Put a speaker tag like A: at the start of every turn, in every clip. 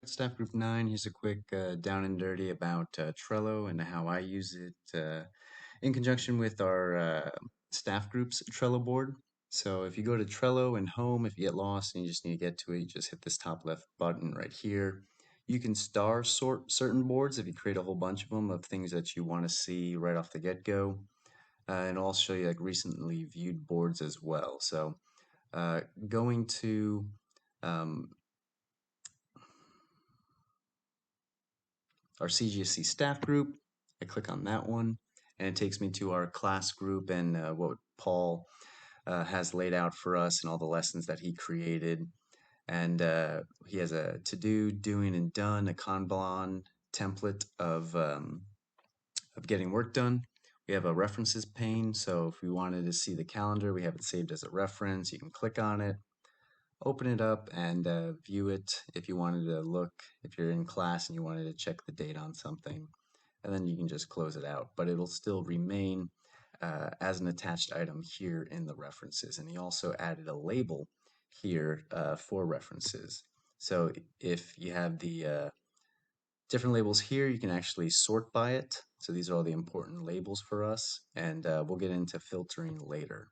A: Staff Group 9, here's a quick down and dirty about Trello and how I use it in conjunction with our staff group's Trello board. So if you go to Trello and Home, if you get lost and you just need to get to it, you just hit this top left button right here. You can star sort certain boards if you create a whole bunch of them of things that you want to see right off the get-go. And it'll also show you like recently viewed boards as well. So going to um, our CGSC staff group. I click on that one and it takes me to our class group and what Paul has laid out for us and all the lessons that he created. And he has a to do, doing, and done, a Kanban template of getting work done. We have a references pane, so if we wanted to see the calendar, we have it saved as a reference. You can click on it, open it up, and view it if you wanted to look, if you're in class and you wanted to check the date on something. And then you can just close it out, but it'll still remain as an attached item here in the references. And he also added a label here for references. So if you have the different labels here, you can actually sort by it. So these are all the important labels for us, and we'll get into filtering later.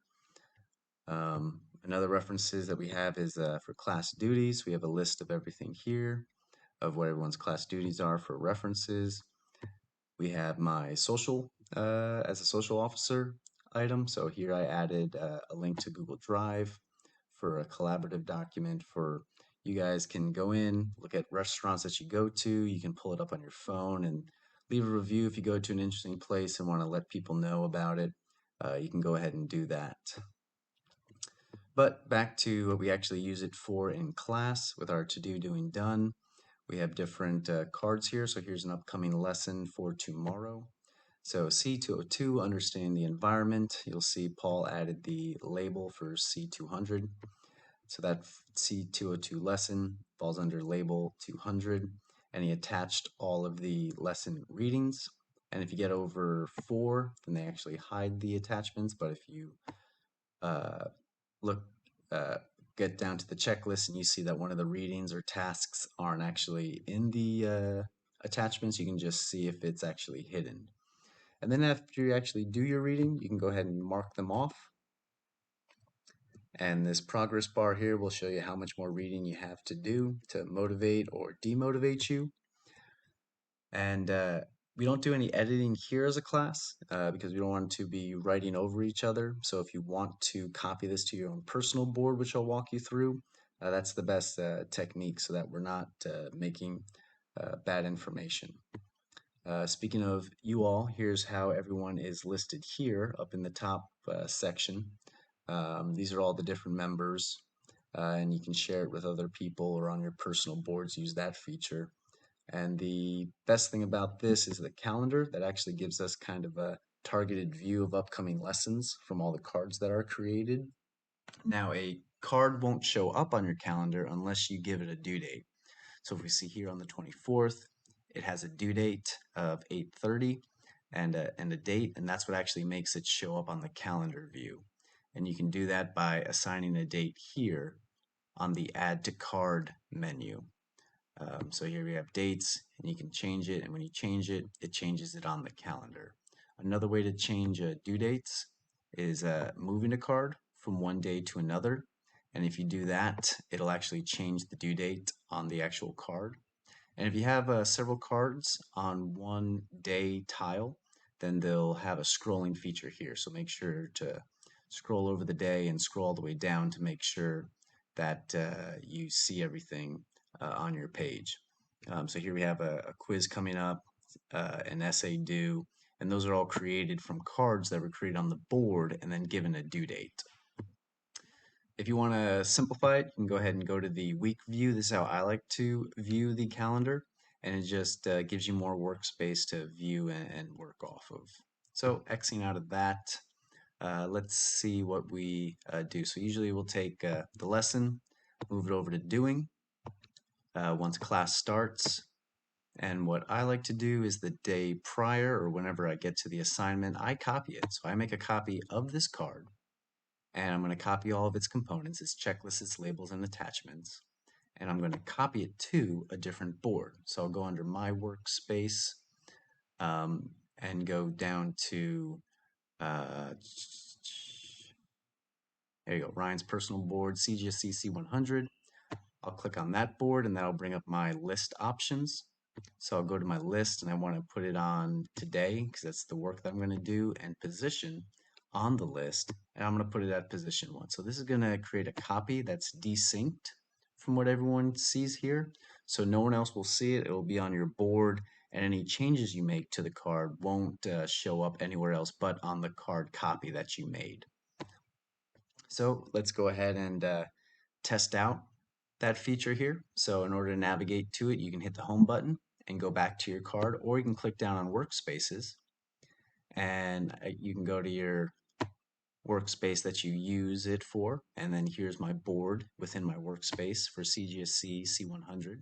A: Another references that we have is for class duties. We have a list of everything here of what everyone's class duties are for references. We have my social as a social officer item. So here I added a link to Google Drive for a collaborative document for you guys can go in, look at restaurants that you go to. You can pull it up on your phone and leave a review if you go to an interesting place and want to let people know about it. You can go ahead and do that. But back to what we actually use it for in class with our to do, doing, done. We have different cards here. So here's an upcoming lesson for tomorrow. So C202, understand the environment. You'll see Paul added the label for C200. So that C202 lesson falls under label 200. And he attached all of the lesson readings. And if you get over 4, then they actually hide the attachments. But if you look, get down to the checklist and you see that one of the readings or tasks aren't actually in the attachments, you can just see if it's actually hidden. And then after you actually do your reading, you can go ahead and mark them off. And this progress bar here will show you how much more reading you have to do to motivate or demotivate you. And we don't do any editing here as a class because we don't want to be writing over each other. So if you want to copy this to your own personal board, which I'll walk you through, that's the best technique so that we're not making bad information. Speaking of you all, here's how everyone is listed here up in the top section. These are all the different members, and you can share it with other people or on your personal boards, use that feature. And the best thing about this is the calendar that actually gives us kind of a targeted view of upcoming lessons from all the cards that are created. Now, a card won't show up on your calendar unless you give it a due date. So if we see here on the 24th, it has a due date of 8:30 and a date, and that's what actually makes it show up on the calendar view. And you can do that by assigning a date here on the Add to Card menu. So here we have dates, and you can change it, and when you change it, it changes it on the calendar. Another way to change due dates is moving a card from one day to another. And if you do that, it'll actually change the due date on the actual card. And if you have several cards on one day tile, then they'll have a scrolling feature here. So make sure to scroll over the day and scroll all the way down to make sure that you see everything on your page. So here we have a quiz coming up, an essay due, and those are all created from cards that were created on the board and then given a due date. If you want to simplify it, you can go ahead and go to the week view. This is how I like to view the calendar, and it just gives you more workspace to view and work off of. So Xing out of that, let's see what we do. So usually we'll take the lesson, move it over to doing once class starts. And what I like to do is the day prior or whenever I get to the assignment, I copy it. So I make a copy of this card and I'm going to copy all of its components, its checklists, its labels, and attachments. and I'm going to copy it to a different board. So I'll go under my workspace um, and go down to uh, there you go, Ryan's personal board, CGSC C100. I'll click on that board and that'll bring up my list options. So I'll go to my list and I want to put it on today because that's the work that I'm going to do, and position on the list, and I'm going to put it at position 1. So this is going to create a copy that's desynced from what everyone sees here. So no one else will see it. It will be on your board, and any changes you make to the card won't show up anywhere else but on the card copy that you made. So let's go ahead and test out that feature here. So in order to navigate to it, you can hit the home button and go back to your card, or you can click down on workspaces and you can go to your workspace that you use it for. And then here's my board within my workspace for CGSC C100.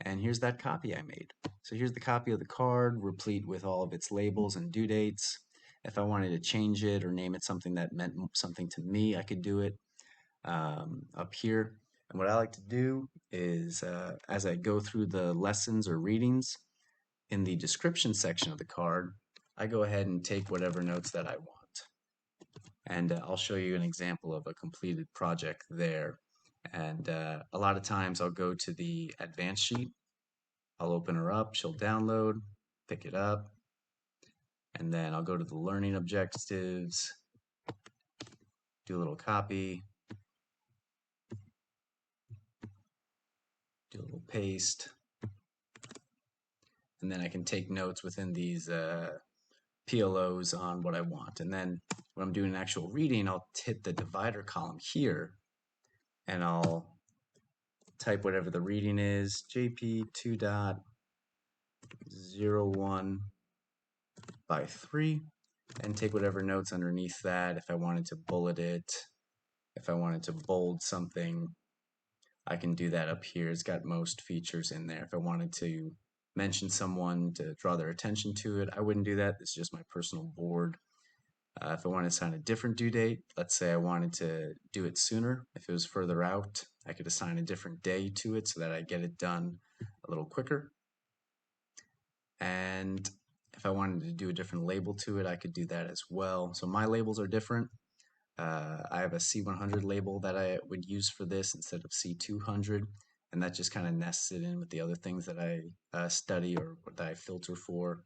A: And here's that copy I made. So here's the copy of the card, replete with all of its labels and due dates. If I wanted to change it or name it something that meant something to me, I could do it up here. And what I like to do is as I go through the lessons or readings in the description section of the card, I go ahead and take whatever notes that I want. And I'll show you an example of a completed project there. And a lot of times I'll go to the advanced sheet. I'll open her up, she'll download, pick it up, and then I'll go to the learning objectives, do a little copy, do a little paste, and then I can take notes within these PLOs on what I want. And then when I'm doing an actual reading, I'll hit the divider column here and I'll type whatever the reading is, JP 2.01 by 3, and take whatever notes underneath that. If I wanted to bullet it, if I wanted to bold something, I can do that up here. It's got most features in there. If I wanted to mention someone to draw their attention to it, I wouldn't do that. This is just my personal board. If I wanted to assign a different due date, let's say I wanted to do it sooner, if it was further out, I could assign a different day to it so that I get it done a little quicker. And if I wanted to do a different label to it, I could do that as well. So my labels are different. I have a C100 label that I would use for this instead of C200, and that just kind of nests it in with the other things that I study or that I filter for.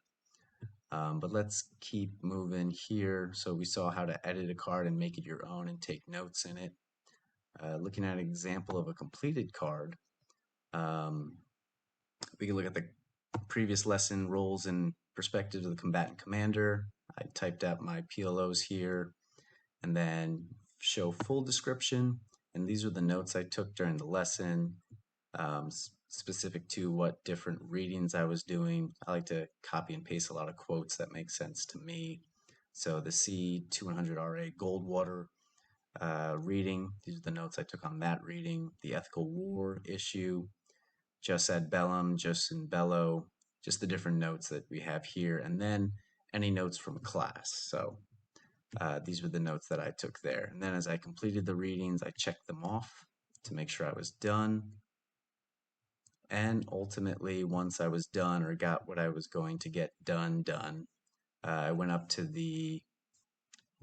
A: But let's keep moving here. So we saw how to edit a card and make it your own and take notes in it. Looking at an example of a completed card, um, we can look at the previous lesson, roles and perspectives of the combatant commander. I typed out my PLOs here and then show full description. And these are the notes I took during the lesson, specific to what different readings I was doing. I like to copy and paste a lot of quotes that make sense to me. So the C200RA Goldwater reading, these are the notes I took on that reading. The ethical war issue, Jus ad bellum, Jus in bello, just the different notes that we have here. And then any notes from class. So these were the notes that I took there. And then as I completed the readings, I checked them off to make sure I was done. And ultimately, once I was done or got what I was going to get done, I went up to the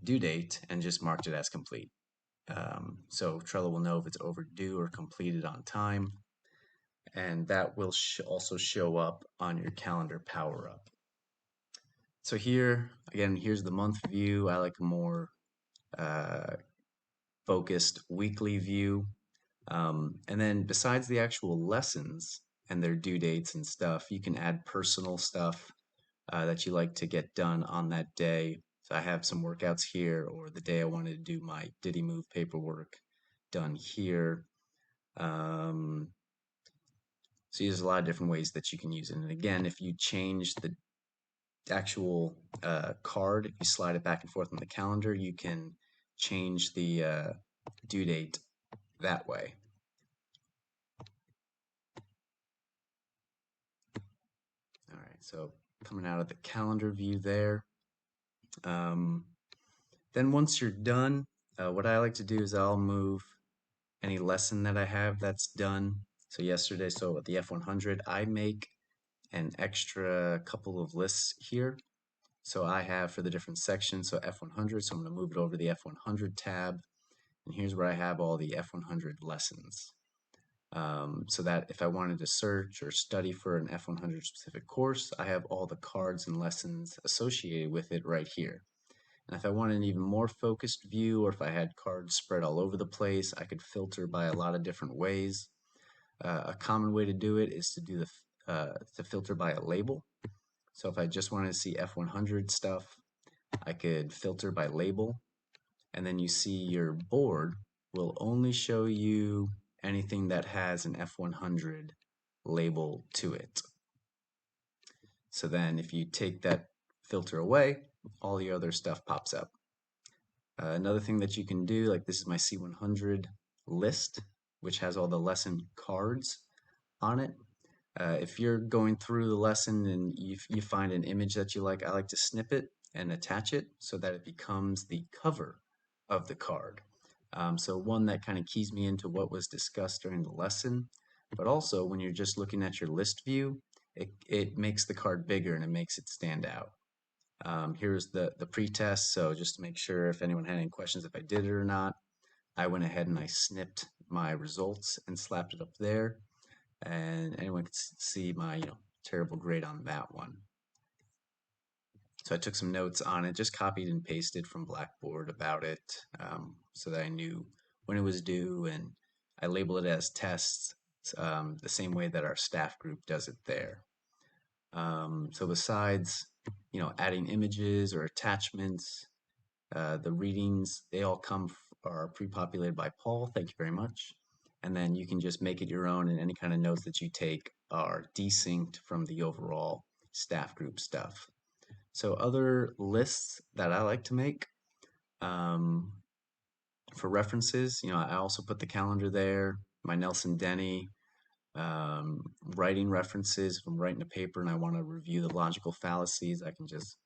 A: due date and just marked it as complete. So Trello will know if it's overdue or completed on time. And that will also show up on your calendar power-up. So here, again, here's the month view. I like a more focused weekly view. And then besides the actual lessons and their due dates and stuff, you can add personal stuff that you like to get done on that day. So I have some workouts here, or the day I wanted to do my Diddy Move paperwork done here. So there's a lot of different ways that you can use it. And again, if you change the actual card, if you slide it back and forth on the calendar, you can change the due date that way. All right, so coming out of the calendar view there. Then once you're done, what I like to do is I'll move any lesson that I have that's done So yesterday, so at the F100, I make an extra couple of lists here. So I have for the different sections, so F100, so I'm going to move it over to the F100 tab. And here's where I have all the F100 lessons. So that if I wanted to search or study for an F100 specific course, I have all the cards and lessons associated with it right here. And if I wanted an even more focused view, or if I had cards spread all over the place, I could filter by a lot of different ways. A common way to do it is to do to filter by a label. So if I just wanted to see F100 stuff, I could filter by label, and then you see your board will only show you anything that has an F100 label to it. So then if you take that filter away, all the other stuff pops up. Another thing that you can do, like this is my C100 list, which has all the lesson cards on it. If you're going through the lesson and you find an image that you like, I like to snip it and attach it so that it becomes the cover of the card. So one that kind of keys me into what was discussed during the lesson, but also when you're just looking at your list view, it makes the card bigger and it makes it stand out. Here's the pre-test, so just to make sure if anyone had any questions if I did it or not, I went ahead and I snipped my results and slapped it up there, and anyone could see my terrible grade on that one. So I took some notes on it, just copied and pasted from Blackboard about it, so that I knew when it was due, and I labeled it as tests, the same way that our staff group does it there. So besides, adding images or attachments, the readings, they all are pre-populated by Paul. Thank you very much. And then you can just make it your own, and any kind of notes that you take are desynced from the overall staff group stuff. So other lists that I like to make, for references, I also put the calendar there, my Nelson Denny, writing references. If I'm writing a paper and I want to review the logical fallacies, I can just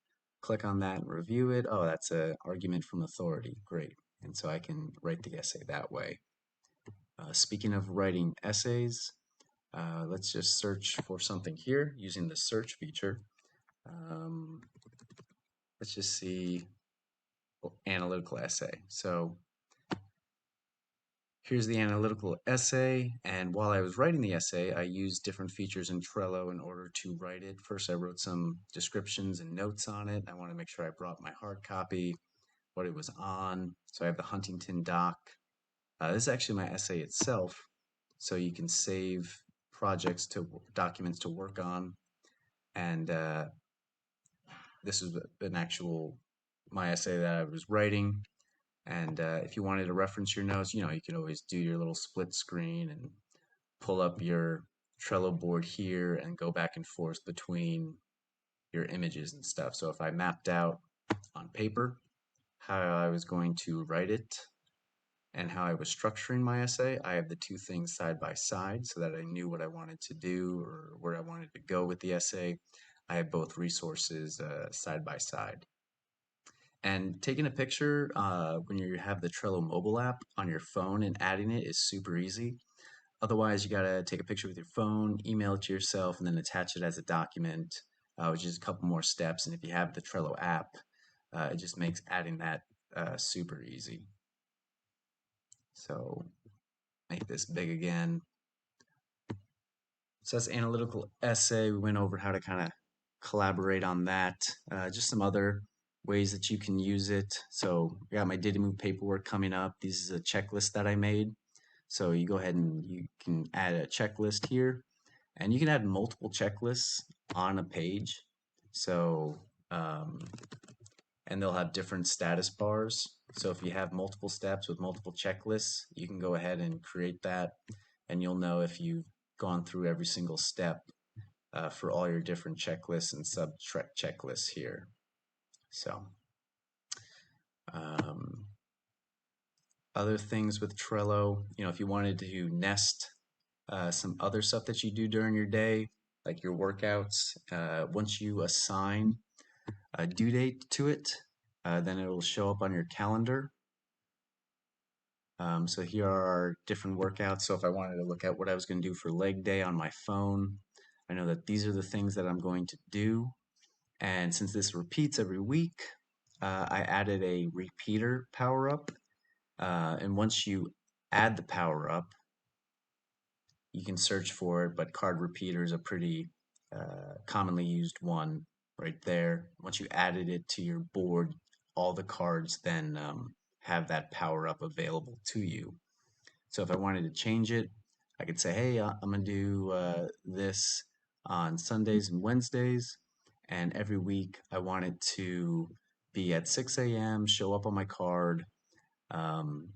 A: click on that and review it. Oh, that's an argument from authority. Great. And so I can write the essay that way. Speaking of writing essays, let's just search for something here using the search feature. Let's just see analytical essay. So here's the analytical essay, and while I was writing the essay, I used different features in Trello in order to write it. First, I wrote some descriptions and notes on it. I want to make sure I brought my hard copy, what it was on. So I have the Huntington doc. This is actually my essay itself, so you can save documents to work on. And this is my essay that I was writing. And if you wanted to reference your notes, you could always do your little split screen and pull up your Trello board here and go back and forth between your images and stuff. So if I mapped out on paper how I was going to write it and how I was structuring my essay, I have the two things side by side so that I knew what I wanted to do or where I wanted to go with the essay. I have both resources side by side. And taking a picture when you have the Trello mobile app on your phone and adding it is super easy. Otherwise, you gotta take a picture with your phone, email it to yourself, and then attach it as a document, which is a couple more steps. And if you have the Trello app, it just makes adding that super easy. So make this big again. So that's analytical essay. We went over how to kind of collaborate on that. Just some other ways that you can use it. So I got my data move paperwork coming up. This is a checklist that I made. So you go ahead and you can add a checklist here, and you can add multiple checklists on a page. So, and they'll have different status bars. So if you have multiple steps with multiple checklists, you can go ahead and create that, and you'll know if you've gone through every single step for all your different checklists and checklists here. So, other things with Trello, if you wanted to nest some other stuff that you do during your day, like your workouts, once you assign a due date to it, then it will show up on your calendar. So here are our different workouts. So if I wanted to look at what I was going to do for leg day on my phone, I know that these are the things that I'm going to do. And since this repeats every week, I added a repeater power up. And once you add the power up, you can search for it, but card repeater is a pretty commonly used one right there. Once you added it to your board, all the cards then have that power up available to you. So if I wanted to change it, I could say, hey, I'm going to do this on Sundays and Wednesdays. And every week I want it to be at 6 a.m., show up on my card, um,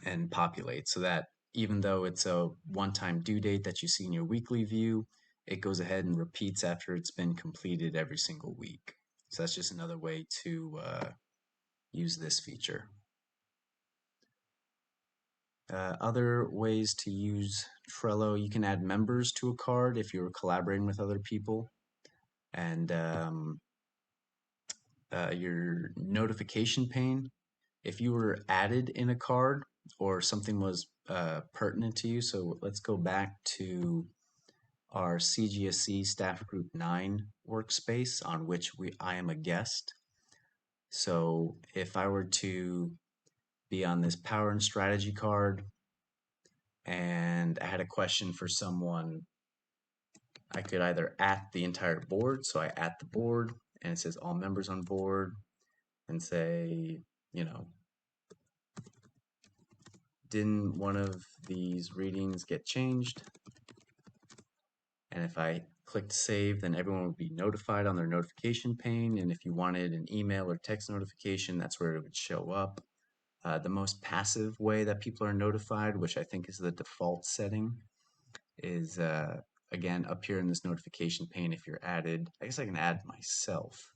A: and populate so that even though it's a one-time due date that you see in your weekly view, it goes ahead and repeats after it's been completed every single week. So that's just another way to use this feature. Other ways to use Trello, you can add members to a card if you're collaborating with other people. And your notification pane, if you were added in a card or something was pertinent to you. So let's go back to our CGSC Staff Group 9 workspace on which I am a guest. So if I were to be on this power and strategy card and I had a question for someone, I could either at the entire board, so I at the board and it says all members on board, and say, you know, didn't one of these readings get changed? And if I clicked save, then everyone would be notified on their notification pane. And if you wanted an email or text notification, that's where it would show up. The most passive way that people are notified, which I think is the default setting, is again up here in this notification pane. If you're added, I guess I can add myself.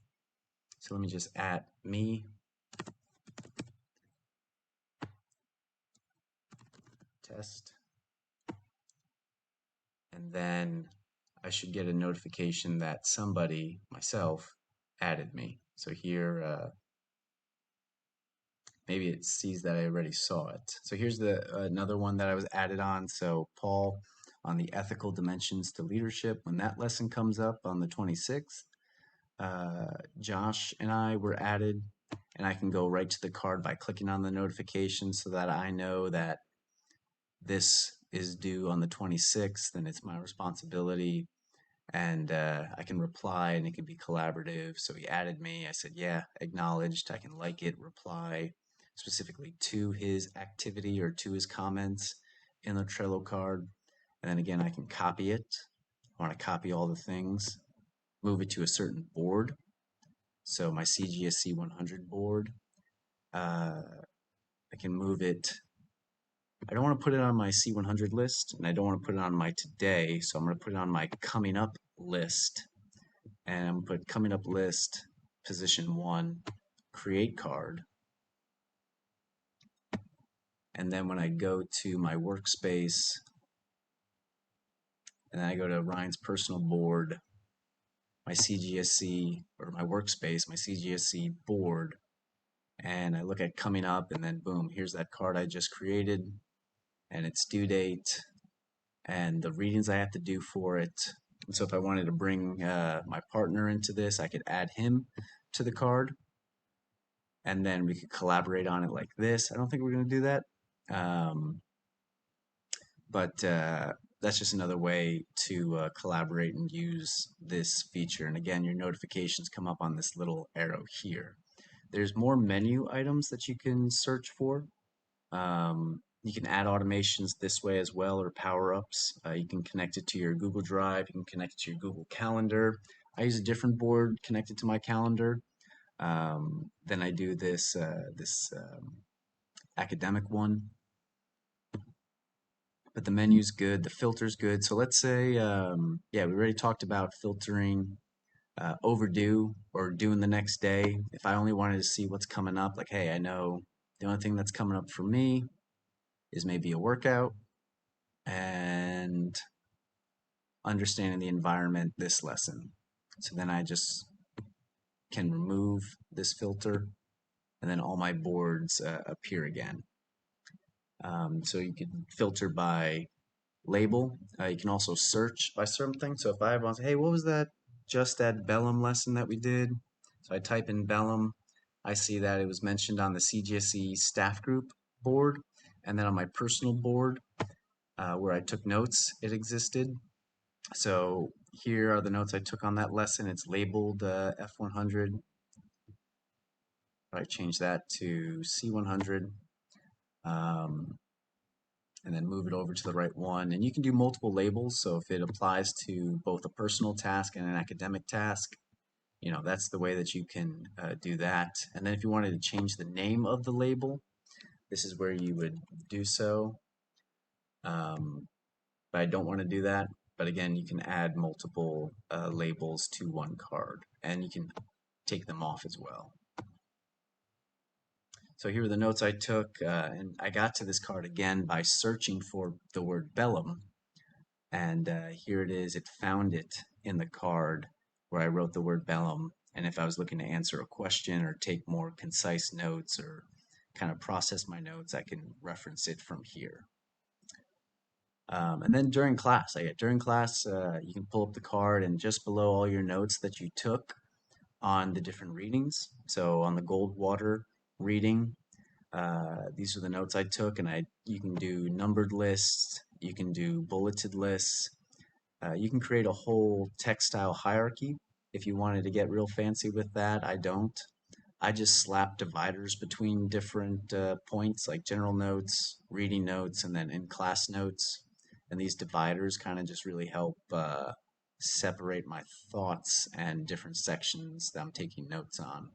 A: So let me just add me, test, and then I should get a notification that somebody, myself, added me. So here, maybe it sees that I already saw it. So here's the another one that I was added on. So Paul on the ethical dimensions to leadership, when that lesson comes up on the 26th, Josh and I were added, and I can go right to the card by clicking on the notification so that I know that this is due on the 26th and it's my responsibility, and I can reply and it can be collaborative. So he added me. I said, yeah, acknowledged. I can like it, reply specifically to his activity or to his comments in the Trello card. And then again, I can copy it. I want to copy all the things, move it to a certain board. So my CGSC 100 board, I can move it. I don't want to put it on my C100 list, and I don't want to put it on my today, so I'm going to put it on my coming up list. And I'm going to put coming up list, position 1, create card. And then when I go to my workspace, and then I go to Ryan's personal board, my CGSC, or my workspace, my CGSC board, and I look at coming up, and then boom, here's that card I just created, and its due date, and the readings I have to do for it. And so if I wanted to bring my partner into this, I could add him to the card, and then we could collaborate on it like this. I don't think we're going to do that. Um, but that's just another way to collaborate and use this feature. And again, your notifications come up on this little arrow here. There's more menu items that you can search for. You can add automations this way as well, or power-ups. You can connect it to your Google Drive. You can connect it to your Google Calendar. I use a different board connected to my calendar. Then I do this academic one. But the menu's good, the filter's good. So let's say, yeah, we already talked about filtering overdue or doing the next day. If I only wanted to see what's coming up, like, hey, I know the only thing that's coming up for me is maybe a workout and understanding the environment this lesson. So then I just can remove this filter and then all my boards appear again. So you can filter by label. You can also search by something. So if I want to say, hey, what was that just at Bellum lesson that we did? So I type in Bellum. I see that it was mentioned on the CGSC staff group board, and then on my personal board where I took notes, it existed. So here are the notes I took on that lesson. It's labeled F100. I change that to C100. And then move it over to the right one. And you can do multiple labels. So if it applies to both a personal task and an academic task, that's the way that you can do that. And then if you wanted to change the name of the label, this is where you would do so. But I don't want to do that. But again, you can add multiple labels to one card, and you can take them off as well. So here are the notes I took, and I got to this card again by searching for the word Bellum. And here it is. It found it in the card where I wrote the word Bellum. And if I was looking to answer a question or take more concise notes or kind of process my notes, I can reference it from here. And then during class, you can pull up the card and just below all your notes that you took on the different readings. So on the Goldwater reading, these are the notes I took, and you can do numbered lists, you can do bulleted lists, you can create a whole textile hierarchy if you wanted to get real fancy with that. I don't. I just slap dividers between different points like general notes, reading notes, and then in class notes. And these dividers kind of just really help separate my thoughts and different sections that I'm taking notes on.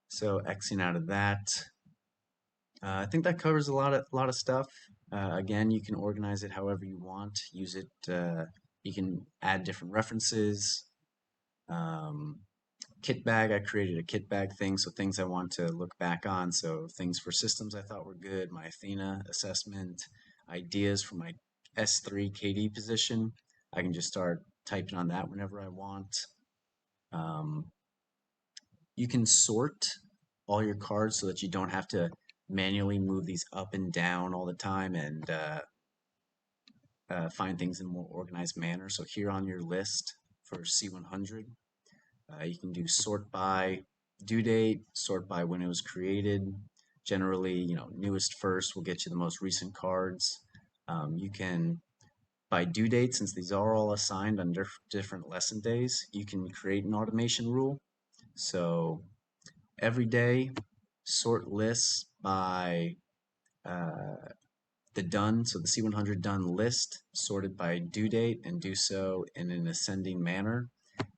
A: So Xing out of that. I think that covers a lot of stuff. Again, you can organize it however you want. Use it. You can add different references. Um, Kit bag. I created a kit bag thing, so things I want to look back on. So things for systems I thought were good. My Athena assessment, ideas for my S3 KD position. I can just start typing on that whenever I want. Um, you can sort all your cards so that you don't have to manually move these up and down all the time and find things in a more organized manner. So here on your list for C100, you can do sort by due date, sort by when it was created. Generally, newest first will get you the most recent cards. You can, by due date, since these are all assigned on different lesson days, you can create an automation rule. So every day, sort lists by the done, so the C100 done list, sorted by due date, and do so in an ascending manner.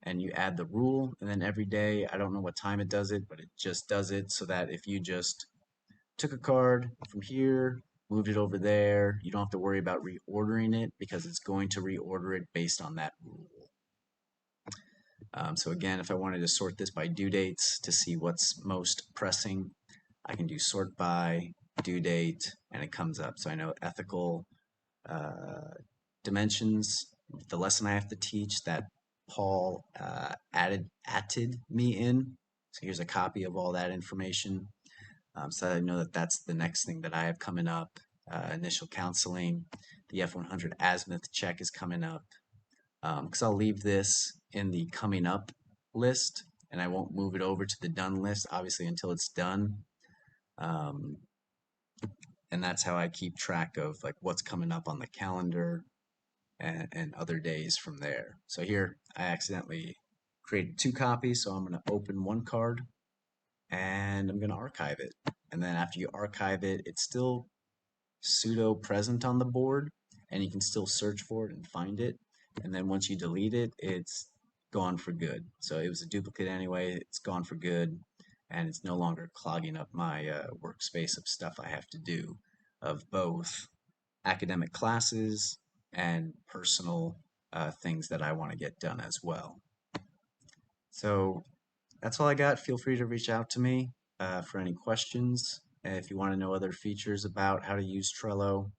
A: And you add the rule, and then every day, I don't know what time it does it, but it just does it so that if you just took a card from here, moved it over there, you don't have to worry about reordering it because it's going to reorder it based on that rule. So again, if I wanted to sort this by due dates to see what's most pressing, I can do sort by due date, and it comes up. So I know ethical dimensions, the lesson I have to teach that Paul added me in. So here's a copy of all that information. So that I know that that's the next thing that I have coming up. Initial counseling, the F100 azimuth check is coming up. Because I'll leave this in the coming up list, and I won't move it over to the done list, obviously, until it's done. And that's how I keep track of like what's coming up on the calendar and other days from there. So here I accidentally created 2 copies, so I'm going to open one card and I'm going to archive it. And then after you archive it, it's still pseudo present on the board, and you can still search for it and find it. And then once you delete it, it's gone for good. So it was a duplicate anyway, it's gone for good, and it's no longer clogging up my workspace of stuff I have to do of both academic classes and personal things that I want to get done as well. So that's all I got. Feel free to reach out to me for any questions. If you want to know other features about how to use Trello,